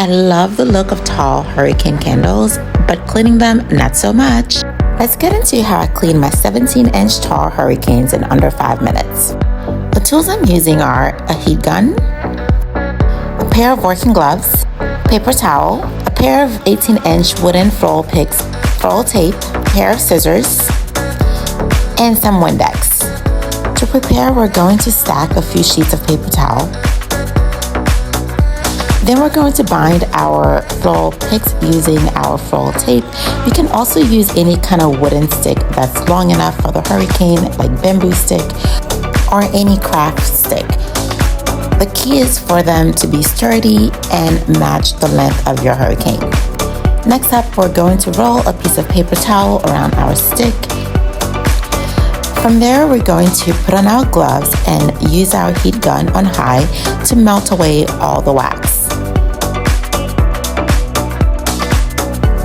love the look of tall hurricane candles, but cleaning them, not so much. Let's get into how I clean my 17-inch tall hurricanes in under 5 minutes. The tools I'm using are a heat gun, a pair of working gloves, paper towel, a pair of 18-inch wooden floral picks, floral tape, a pair of scissors, and some Windex. To prepare, we're going to stack a few sheets of paper towel. Then we're going to bind our floral picks using our floral tape. You can also use any kind of wooden stick that's long enough for the hurricane, like bamboo stick or any craft stick. The key is for them to be sturdy and match the length of your hurricane. Next up, we're going to roll a piece of paper towel around our stick. From there, we're going to put on our gloves and use our heat gun on high to melt away all the wax.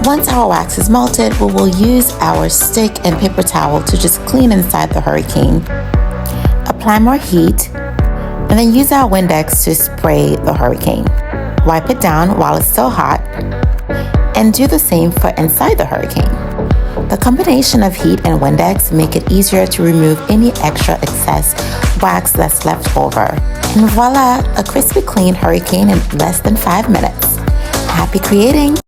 Once our wax is melted, we will use our stick and paper towel to just clean inside the hurricane. Apply more heat, and then use our Windex to spray the hurricane. Wipe it down while it's still hot, and do the same for inside the hurricane. The combination of heat and Windex make it easier to remove any extra excess wax that's left over. And voila, a crispy clean hurricane in less than 5 minutes. Happy creating!